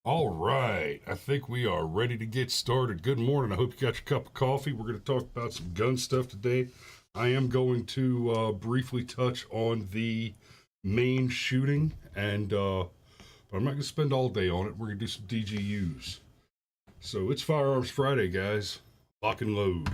All right, I think we are ready to get started. Good morning. I hope you got your cup of coffee. We're going to talk about some gun stuff today. I am going to briefly touch on the main shooting, but I'm not going to spend all day on it. We're going to do some DGUs. So it's Firearms Friday, guys. Lock and load.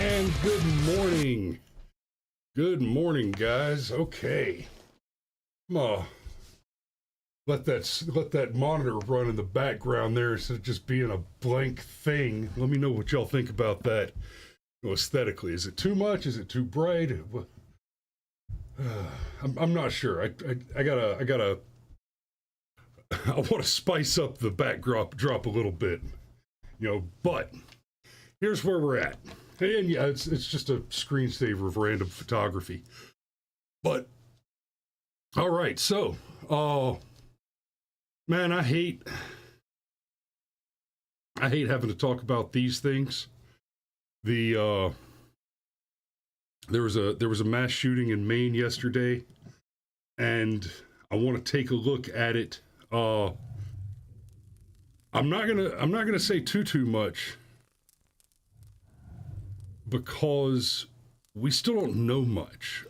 And good morning. Good morning, guys. Okay. Let that monitor run in the background there instead of just being a blank thing. Let me know what y'all think about that. Aesthetically, is it too much? Is it too bright? I'm not sure. I want to spice up the backdrop a little bit, But here's where we're at. And yeah, it's just a screensaver of random photography. But all right, so man, I hate having to talk about these things. There was a mass shooting in Maine yesterday, and I want to take a look at it. I'm not gonna say too much, because we still don't know much.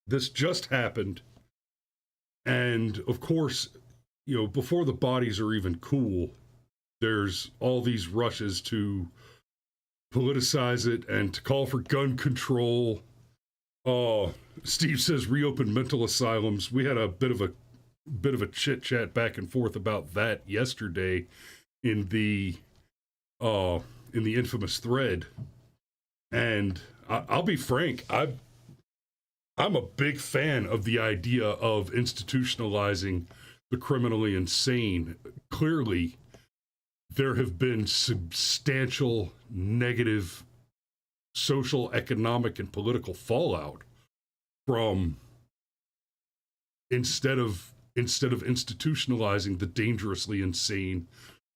This just happened, and of course, before the bodies are even cool, there's all these rushes to politicize it and to call for gun control. Steve says reopen mental asylums. We had a bit of a chit chat back and forth about that yesterday in the infamous thread. And I'll be frank, I'm a big fan of the idea of institutionalizing the criminally insane. Clearly, there have been substantial negative social, economic, and political fallout from instead of institutionalizing the dangerously insane,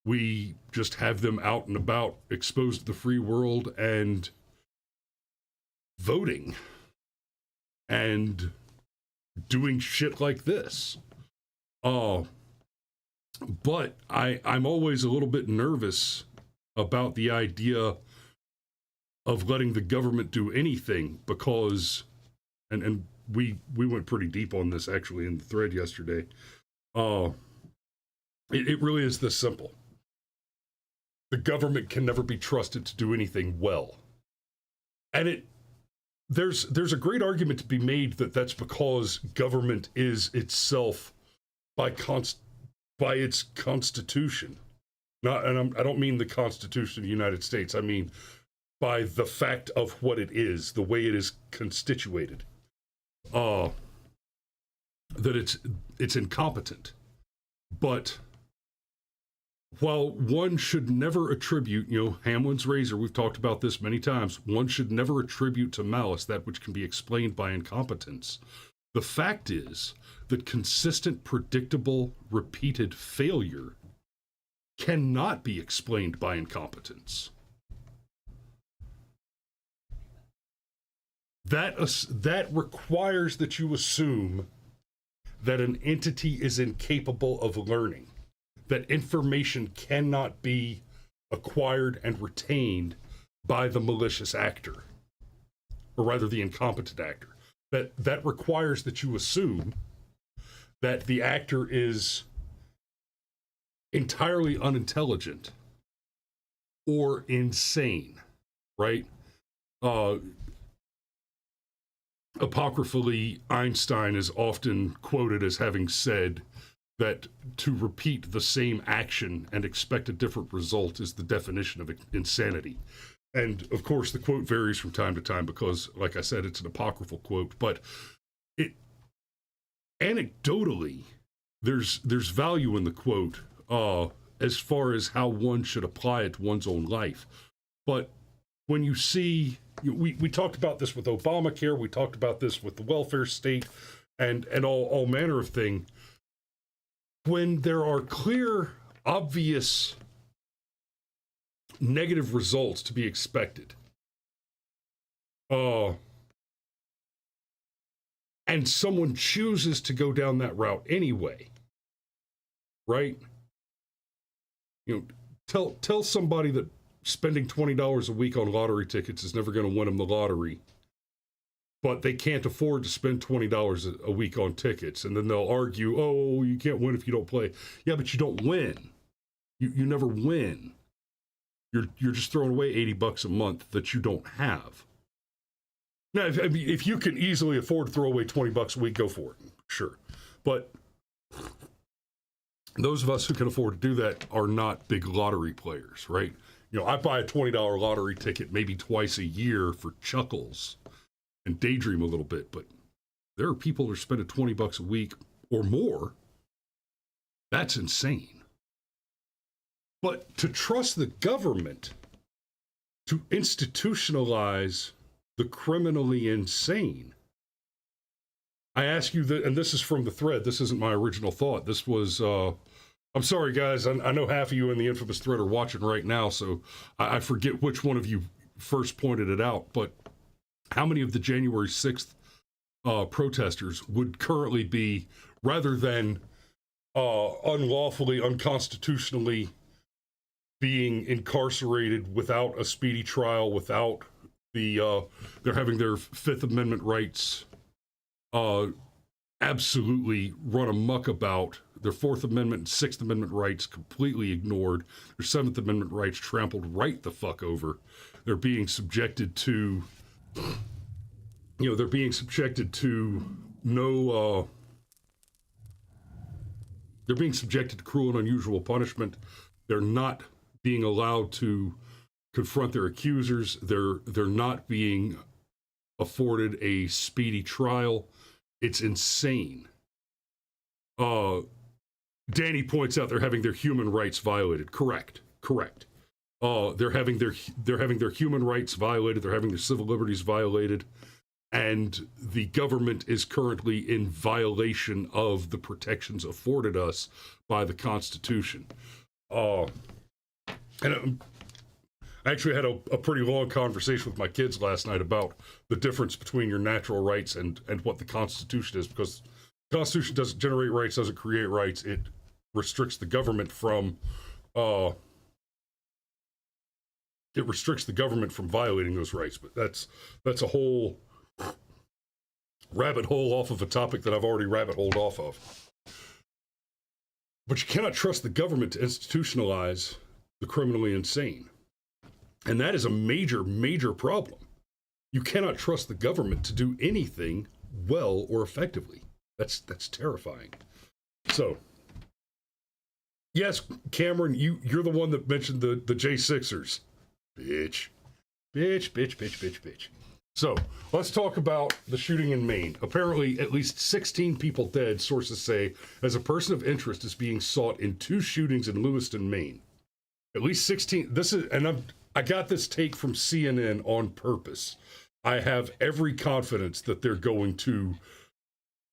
we just have them out and about, exposed to the free world and voting and doing shit like this. But I'm always a little bit nervous about the idea of letting the government do anything, because and we went pretty deep on this actually in the thread yesterday. It really is this simple. The government can never be trusted to do anything well. And there's a great argument to be made that that's because government is itself by its constitution. I don't mean the Constitution of the United States. I mean by the fact of what it is, the way it is constituted. The that it's incompetent. But while one should never attribute, Hamlin's razor, we've talked about this many times, one should never attribute to malice that which can be explained by incompetence. The fact is that consistent, predictable, repeated failure cannot be explained by incompetence. That requires that you assume that an entity is incapable of learning, that information cannot be acquired and retained by the malicious actor, or rather the incompetent actor. That requires that you assume that the actor is entirely unintelligent or insane, right? Apocryphally, Einstein is often quoted as having said that to repeat the same action and expect a different result is the definition of insanity. And of course, the quote varies from time to time because, like I said, it's an apocryphal quote, but anecdotally, there's value in the quote as far as how one should apply it to one's own life. But when you see, we talked about this with Obamacare, we talked about this with the welfare state, and all manner of thing. When there are clear, obvious negative results to be expected, and someone chooses to go down that route anyway, right? Tell somebody that spending $20 a week on lottery tickets is never going to win them the lottery, but they can't afford to spend $20 a week on tickets. And then they'll argue, oh, you can't win if you don't play. Yeah, but you don't win. You never win. You're just throwing away $80 a month that you don't have. Now, if you can easily afford to throw away $20 a week, go for it. Sure. But those of us who can afford to do that are not big lottery players, right? I buy a $20 lottery ticket maybe twice a year for chuckles and daydream a little bit, but there are people who are spending $20 a week or more. That's insane. But to trust the government to institutionalize the criminally insane, I ask you that, and this is from the thread, this isn't my original thought. This was, I'm sorry, guys. I know half of you in the infamous thread are watching right now, so I forget which one of you first pointed it out. But how many of the January 6th protesters would currently be, rather than unlawfully, unconstitutionally being incarcerated without a speedy trial, without they're having their Fifth Amendment rights absolutely run amok about, their Fourth Amendment and Sixth Amendment rights completely ignored, their Seventh Amendment rights trampled right the fuck over. They're being subjected to, they're being subjected to they're being subjected to cruel and unusual punishment. They're not being allowed to confront their accusers. They're not being afforded a speedy trial. It's insane. Danny points out they're having their human rights violated. Correct. They're having their human rights violated. They're having their civil liberties violated, and the government is currently in violation of the protections afforded us by the Constitution. And I actually had a pretty long conversation with my kids last night about the difference between your natural rights and what the Constitution is, because the Constitution doesn't generate rights, doesn't create rights. It restricts the government from violating those rights. But that's a whole rabbit hole off of a topic that I've already rabbit holed off of. But you cannot trust the government to institutionalize the criminally insane. And that is a major, major problem. You cannot trust the government to do anything well or effectively. That's terrifying. So, yes, Cameron, you're the one that mentioned the J6ers. Bitch. So let's talk about the shooting in Maine. Apparently, at least 16 people dead, sources say, as a person of interest is being sought in 2 shootings in Lewiston, Maine. At least 16. I got this take from CNN on purpose. I have every confidence that they're going to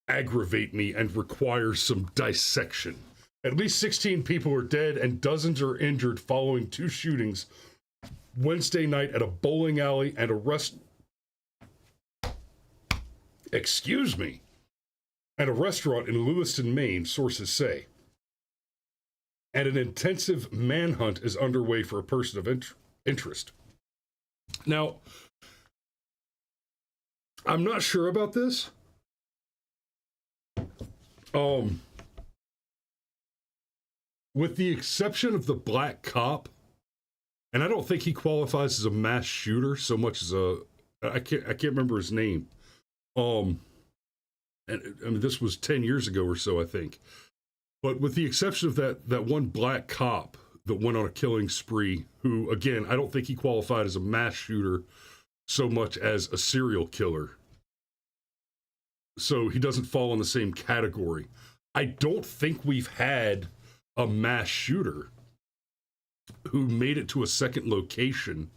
aggravate me and require some dissection. At least 16 people are dead and dozens are injured following 2 shootings Wednesday night at a bowling alley and a at a restaurant in Lewiston, Maine, sources say. And an intensive manhunt is underway for a person of interest. Now, I'm not sure about this. With the exception of the black cop, and I don't think he qualifies as a mass shooter so much as I can't remember his name. And I mean, this was 10 years ago or so, I think. But with the exception of that one black cop that went on a killing spree, who, again, I don't think he qualified as a mass shooter so much as a serial killer. So he doesn't fall in the same category. I don't think we've had a mass shooter who made it to a second location,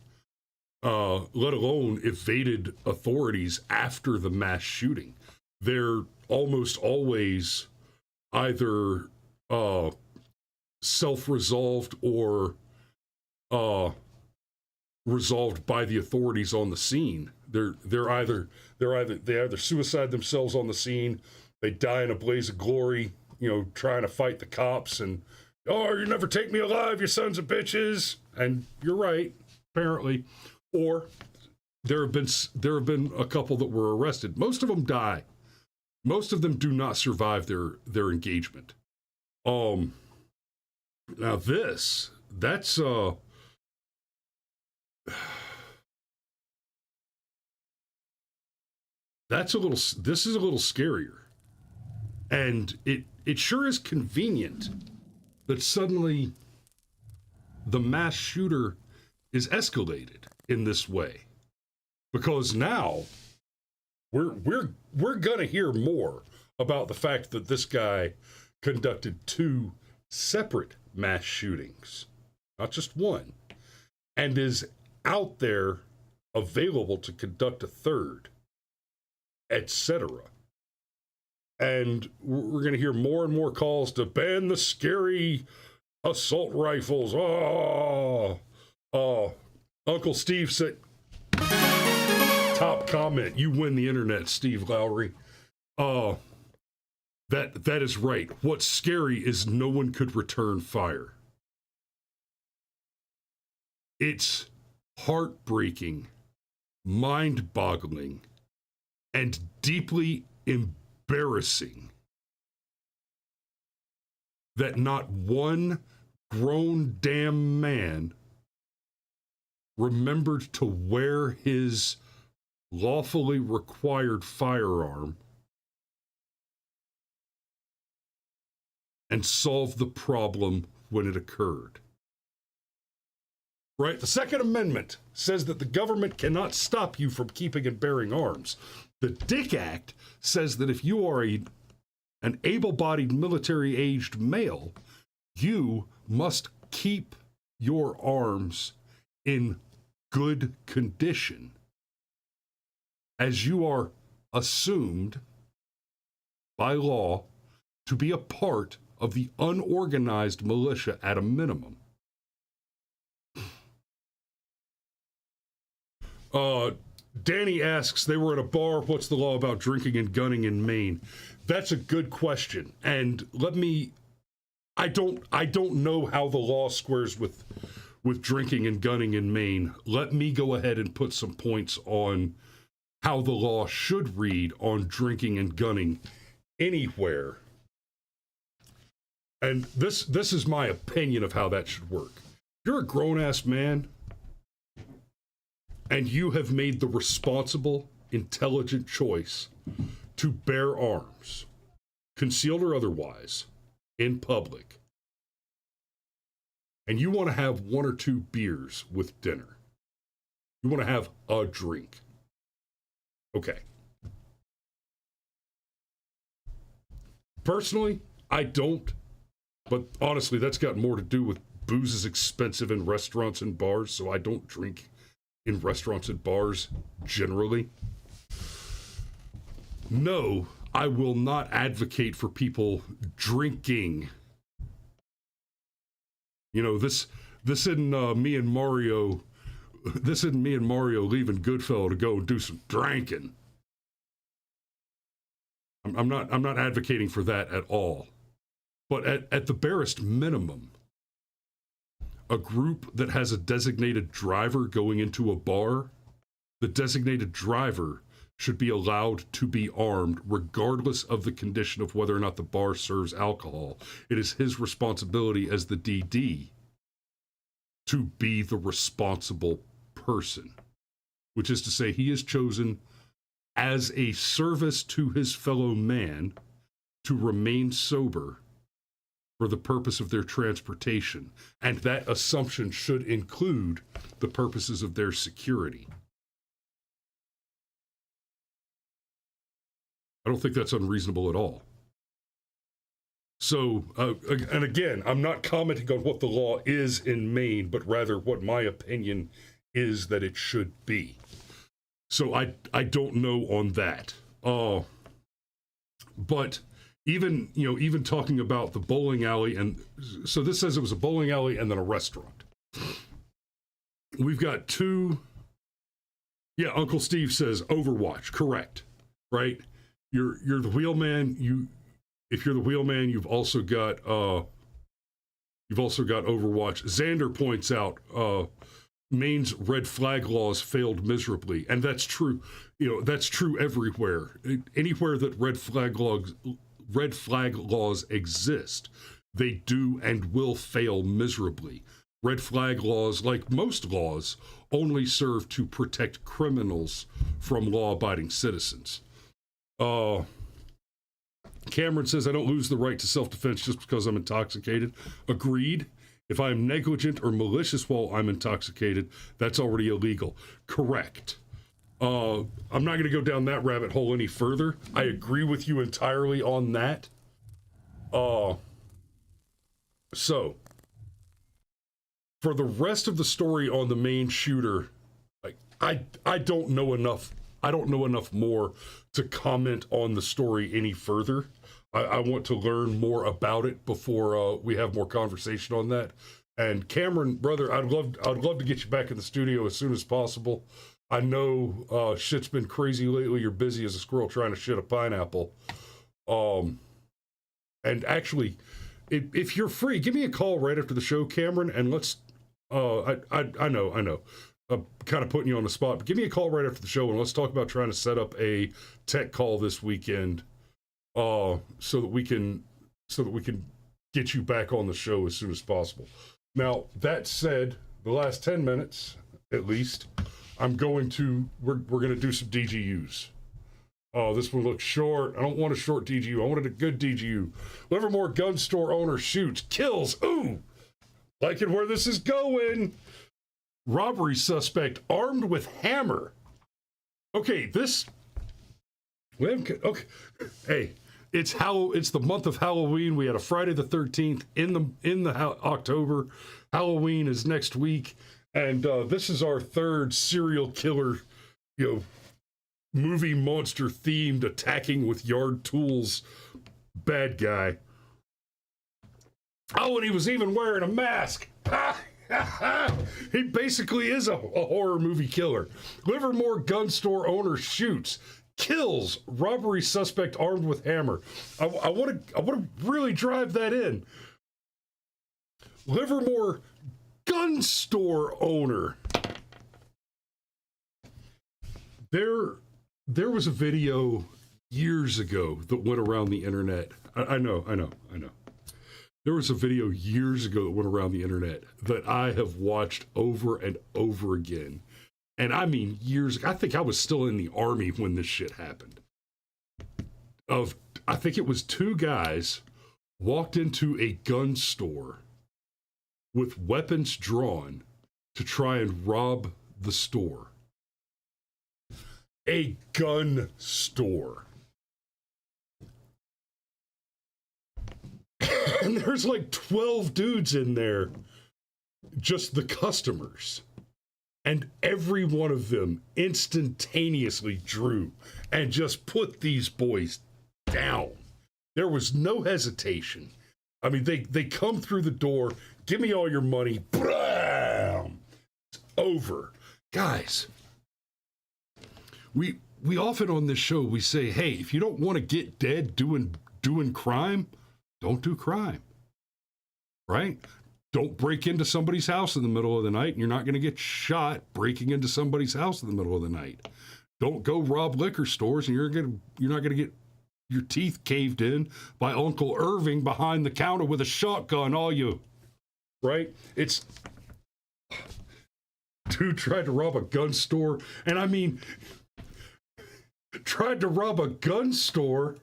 let alone evaded authorities after the mass shooting. They're almost always either self-resolved or resolved by the authorities on the scene. They either suicide themselves on the scene, they die in a blaze of glory, trying to fight the cops, and you never take me alive, you sons of bitches. And you're right, apparently. Or there have been a couple that were arrested. Most of them die. Most of them do not survive their engagement. Now this is a little scarier. And it sure is convenient that suddenly the mass shooter is escalated in this way. Because now we're gonna hear more about the fact that this guy conducted 2 separate mass shootings, not just one, and is out there available to conduct a third, etc. And we're going to hear more and more calls to ban the scary assault rifles. Uncle Steve said, top comment, you win the internet, Steve Lowry. That is right. What's scary is no one could return fire. It's heartbreaking, mind-boggling, and deeply embarrassing that not one grown damn man remembered to wear his lawfully required firearm and solve the problem when it occurred. Right? The Second Amendment says that the government cannot stop you from keeping and bearing arms. The Dick Act says that if you are an able-bodied military-aged male, you must keep your arms in good condition, as you are assumed by law to be a part of the unorganized militia at a minimum. Danny asks, they were at a bar, what's the law about drinking and gunning in Maine? That's a good question. And I don't know how the law squares with drinking and gunning in Maine. Let me go ahead and put some points on how the law should read on drinking and gunning anywhere. And this is my opinion of how that should work. If you're a grown-ass man and you have made the responsible, intelligent choice to bear arms, concealed or otherwise, in public, and you want to have 1 or 2 beers with dinner, you want to have a drink, Okay. Personally, I don't. But honestly, that's got more to do with booze is expensive in restaurants and bars, so I don't drink in restaurants and bars generally. No, I will not advocate for people drinking. You know, this isn't me and Mario. This isn't me and Mario leaving Goodfellow to go and do some drinking. I'm not advocating for that at all. But at the barest minimum, a group that has a designated driver going into a bar, the designated driver should be allowed to be armed regardless of the condition of whether or not the bar serves alcohol. It is his responsibility as the DD to be the responsible person, which is to say he is chosen as a service to his fellow man to remain sober for the purpose of their transportation. And that assumption should include the purposes of their security. I don't think that's unreasonable at all. So, and again, I'm not commenting on what the law is in Maine, but rather what my opinion is that it should be. So I don't know on that. But even talking about the bowling alley, and so this says it was a bowling alley and then a restaurant. We've got two. Yeah, Uncle Steve says Overwatch, correct, right? You're the wheelman. If you're the wheelman, you've also got Overwatch. Xander points out Maine's red flag laws failed miserably, and that's true. That's true everywhere. Anywhere that red flag laws exist, they do and will fail miserably. Red flag laws, like most laws, only serve to protect criminals from law-abiding citizens. Cameron says, I don't lose the right to self-defense just because I'm intoxicated. Agreed. If I am negligent or malicious while I'm intoxicated, that's already illegal. Correct. I'm not going to go down that rabbit hole any further. I agree with you entirely on that. So, for the rest of the story on the main shooter, I don't know enough. I don't know enough more to comment on the story any further. I want to learn more about it before we have more conversation on that. And Cameron, brother, I'd love to get you back in the studio as soon as possible. I know shit's been crazy lately. You're busy as a squirrel trying to shit a pineapple. And actually, if you're free, give me a call right after the show, Cameron, and let's. I know. I'm kind of putting you on the spot, but give me a call right after the show and let's talk about trying to set up a tech call this weekend, so that we can get you back on the show as soon as possible. Now, that said, the last 10 minutes, at least, we're going to do some DGUs. This one looks short. I don't want a short DGU. I wanted a good DGU. Livermore gun store owner shoots, kills. Ooh, liking where this is going. Robbery suspect armed with hammer. Okay, okay. Hey, it's the month of Halloween. We had a Friday the 13th in the October. Halloween is next week, and this is our third serial killer, movie monster themed attacking with yard tools bad guy. Oh, and he was even wearing a mask. He basically is a horror movie killer. Livermore gun store owner shoots, kills robbery suspect armed with hammer. I want to really drive that in. Livermore gun store owner. There was a video years ago that went around the internet. I know. There was a video years ago that went around the internet that I have watched over and over again. And I mean years ago. I think I was still in the Army when this shit happened. I think it was two guys walked into a gun store with weapons drawn to try and rob the store. a gun store. And there's like 12 dudes in there, just the customers. And every one of them instantaneously drew and just put these boys down. There was no hesitation. I mean, they come through the door, give me all your money, bam! It's over. Guys, we often on this show, we say, hey, if you don't want to get dead doing crime, don't do crime, right? Don't break into somebody's house in the middle of the night, and you're not going to get shot breaking into somebody's house in the middle of the night. Don't go rob liquor stores, and you're not going to get your teeth caved in by Uncle Irving behind the counter with a shotgun, all you, right? It's, dude tried to rob a gun store, and I mean, tried to rob a gun store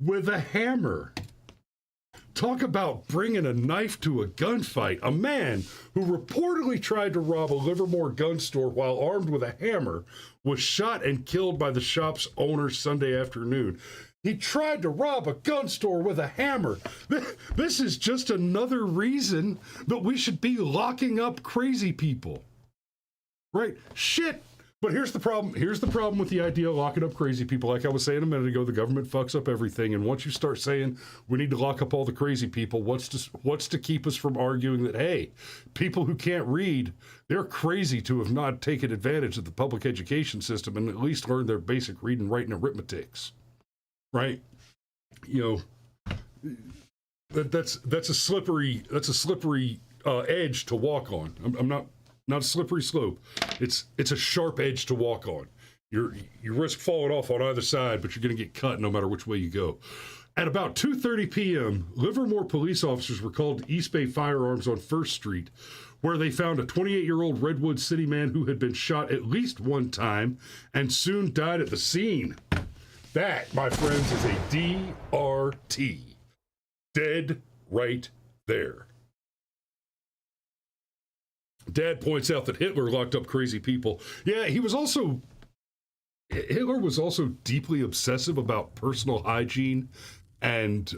with a hammer. Talk about bringing a knife to a gunfight. A man who reportedly tried to rob a Livermore gun store while armed with a hammer was shot and killed by the shop's owner Sunday afternoon. He tried to rob a gun store with a hammer. This is just another reason that we should be locking up crazy people. Right? Shit. But here's the problem. Here's the problem with the idea of locking up crazy people. Like I was saying a minute ago, the government fucks up everything. And once you start saying we need to lock up all the crazy people, what's to keep us from arguing that, hey, people who can't read, they're crazy to have not taken advantage of the public education system and at least learned their basic reading, writing, arithmetics, right? You know, that's a slippery edge to walk on. I'm not a slippery slope. It's a sharp edge to walk on. You risk falling off on either side, but you're going to get cut no matter which way you go. At about 2:30 p.m., Livermore police officers were called to East Bay Firearms on 1st Street, where they found a 28-year-old Redwood City man who had been shot at least one time and soon died at the scene. That, my friends, is a DRT. Dead right there. Dad points out that Hitler locked up crazy people. Yeah, Hitler was also deeply obsessive about personal hygiene and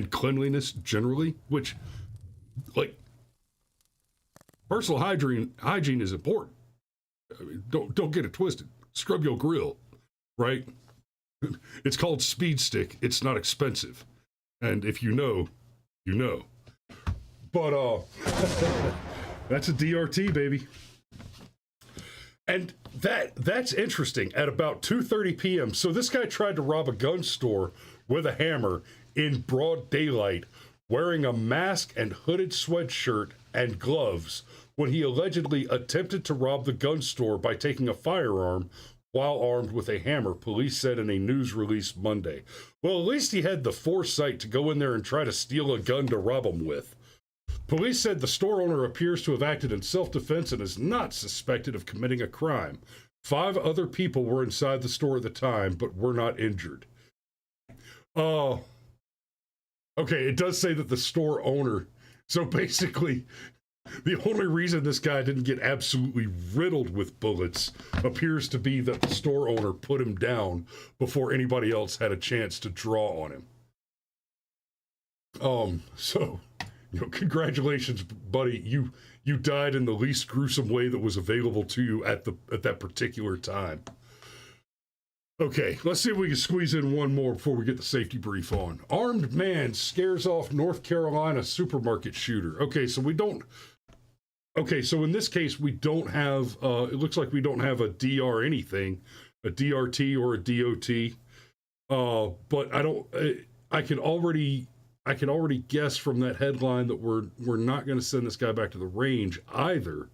cleanliness generally, which, like, personal hygiene is important. I mean, don't get it twisted. Scrub your grill, right? It's called Speed Stick. It's not expensive. And if you know, you know. But that's a DRT, baby. And that's interesting. At about 2:30 p.m., so this guy tried to rob a gun store with a hammer in broad daylight, wearing a mask and hooded sweatshirt and gloves when he allegedly attempted to rob the gun store by taking a firearm while armed with a hammer, police said in a news release Monday. Well, at least he had the foresight to go in there and try to steal a gun to rob him with. Police said the store owner appears to have acted in self-defense and is not suspected of committing a crime. 5 other people were inside the store at the time, but were not injured. Okay, it does say that the store owner, so basically, the only reason this guy didn't get absolutely riddled with bullets appears to be that the store owner put him down before anybody else had a chance to draw on him. So, congratulations, buddy. You died in the least gruesome way that was available to you at that particular time. Okay, let's see if we can squeeze in one more before we get the safety brief on. Armed man scares off North Carolina supermarket shooter. Okay, so in this case, we don't have, it looks like we don't have a DR anything, a DRT or a DOT. But I can already guess from that headline that we're not going to send this guy back to the range either.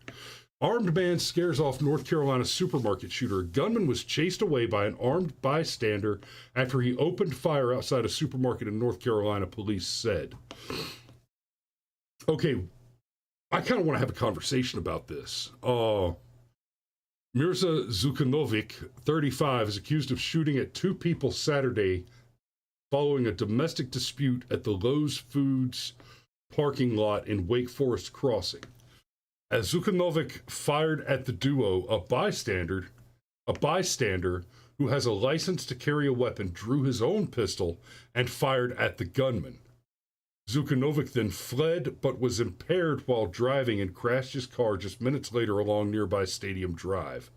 Armed man scares off North Carolina supermarket shooter. A gunman was chased away by an armed bystander after he opened fire outside a supermarket in North Carolina, police said. Okay, I kind of want to have a conversation about this. Mirza Zukanovic, 35, is accused of shooting at 2 people Saturday following a domestic dispute at the Lowe's Foods parking lot in Wake Forest Crossing. As Zukanovic fired at the duo, a bystander who has a license to carry a weapon drew his own pistol and fired at the gunman. Zukanovic then fled but was impaired while driving and crashed his car just minutes later along nearby Stadium Drive.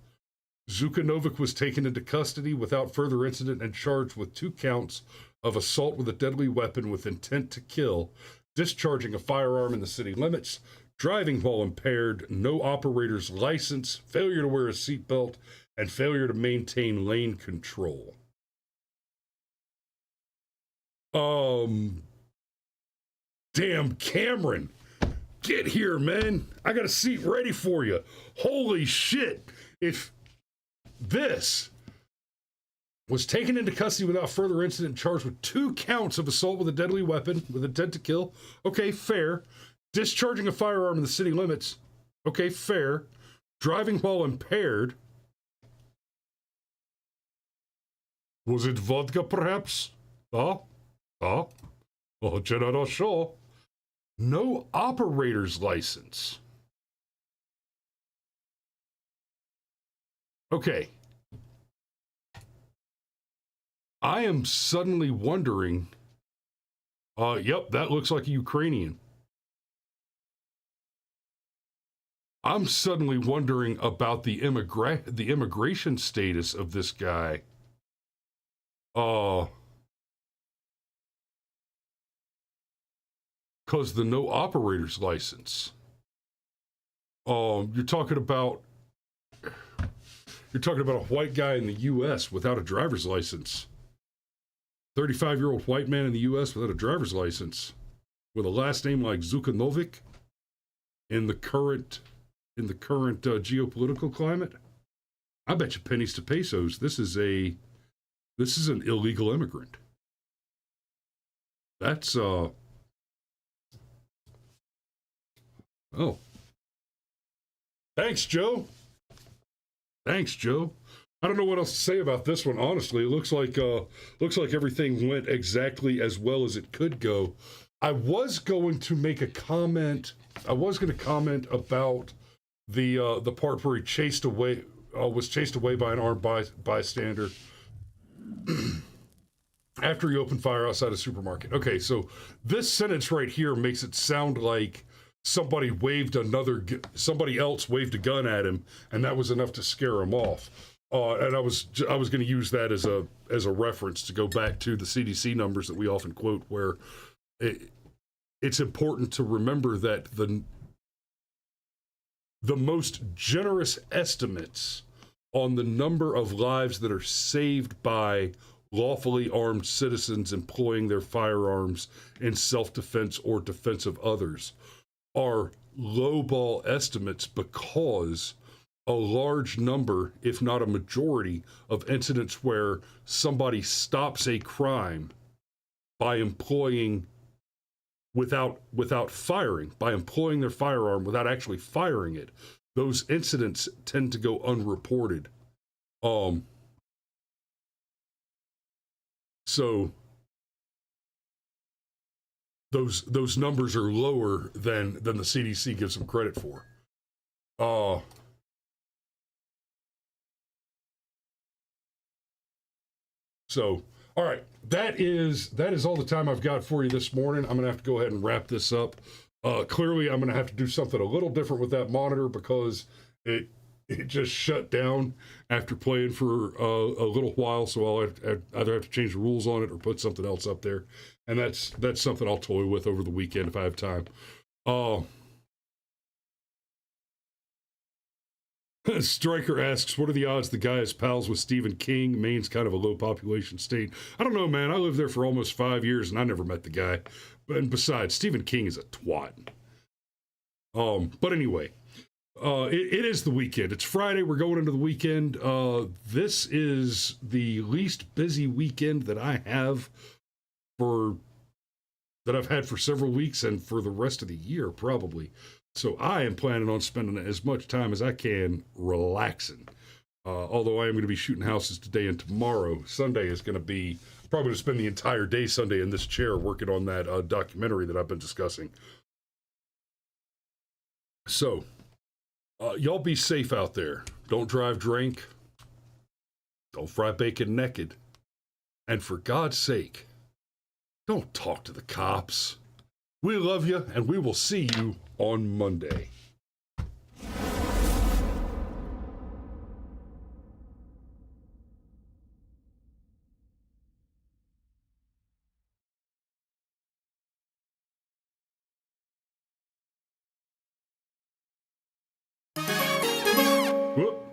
Zukanovic was taken into custody without further incident and charged with 2 counts of assault with a deadly weapon with intent to kill, discharging a firearm in the city limits, driving while impaired, no operator's license, failure to wear a seatbelt, and failure to maintain lane control. Damn, Cameron, get here, man. I got a seat ready for you. Holy shit. If this was taken into custody without further incident, charged with 2 counts of assault with a deadly weapon with intent to kill, okay, fair. Discharging a firearm in the city limits, okay, fair. Driving while impaired. Was it vodka, perhaps? General Shaw. No operator's license. Okay. I am suddenly wondering. Yep, that looks like a Ukrainian. I'm suddenly wondering about the immigration status of this guy. Because the no operator's license. You're talking about a white guy in the U.S. without a driver's license. 35-year-old white man in the U.S. without a driver's license, with a last name like Zukanovic. In the current geopolitical climate, I bet you pennies to pesos this is an illegal immigrant. That's oh, thanks Joe. I don't know what else to say about this one, honestly. It looks like everything went exactly as well as it could go. I was going to make a comment. I was going to comment about the part where he was chased away by an armed bystander after he opened fire outside a supermarket. Okay, so this sentence right here makes it sound like somebody else waved a gun at him, and that was enough to scare him off. And I was going to use that as a reference to go back to the CDC numbers that we often quote, where it's important to remember that the most generous estimates on the number of lives that are saved by lawfully armed citizens employing their firearms in self-defense or defense of others are lowball estimates, because a large number, if not a majority, of incidents where somebody stops a crime by employing without firing, by employing their firearm without actually firing it, those incidents tend to go unreported. So those numbers are lower than the CDC gives them credit for. So, all right, that is all the time I've got for you this morning. I'm gonna have to go ahead and wrap this up. Clearly, I'm gonna have to do something a little different with that monitor, because it just shut down after playing for a little while. So I'll either have to change the rules on it or put something else up there, and that's something I'll toy with over the weekend if I have time. Striker asks, what are the odds the guy is pals with Stephen King? Maine's kind of a low population state. I don't know, man. I lived there for almost 5 years and I never met the guy. And besides, Stephen King is a twat. But anyway, it is the weekend. It's Friday. We're going into the weekend. This is the least busy weekend that I've had for several weeks and for the rest of the year, probably. So I am planning on spending as much time as I can relaxing. Although I am going to be shooting houses today and tomorrow. Sunday is going to be probably going to spend the entire day Sunday in this chair working on that documentary that I've been discussing. So Y'all be safe out there. Don't drive drink. Don't fry bacon naked. And for God's sake, don't talk to the cops. We love you, and we will see you on Monday.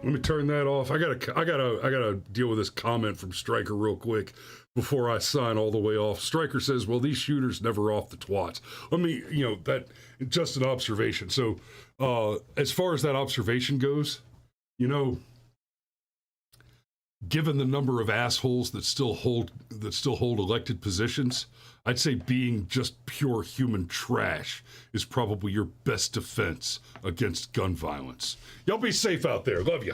Let me turn that off. I gotta deal with this comment from Stryker real quick before I sign all the way off. Stryker says, "Well, these shooters never off the twats." Let me, that just an observation. So, as far as that observation goes, given the number of assholes that still hold elected positions, I'd say being just pure human trash is probably your best defense against gun violence. Y'all be safe out there. Love you.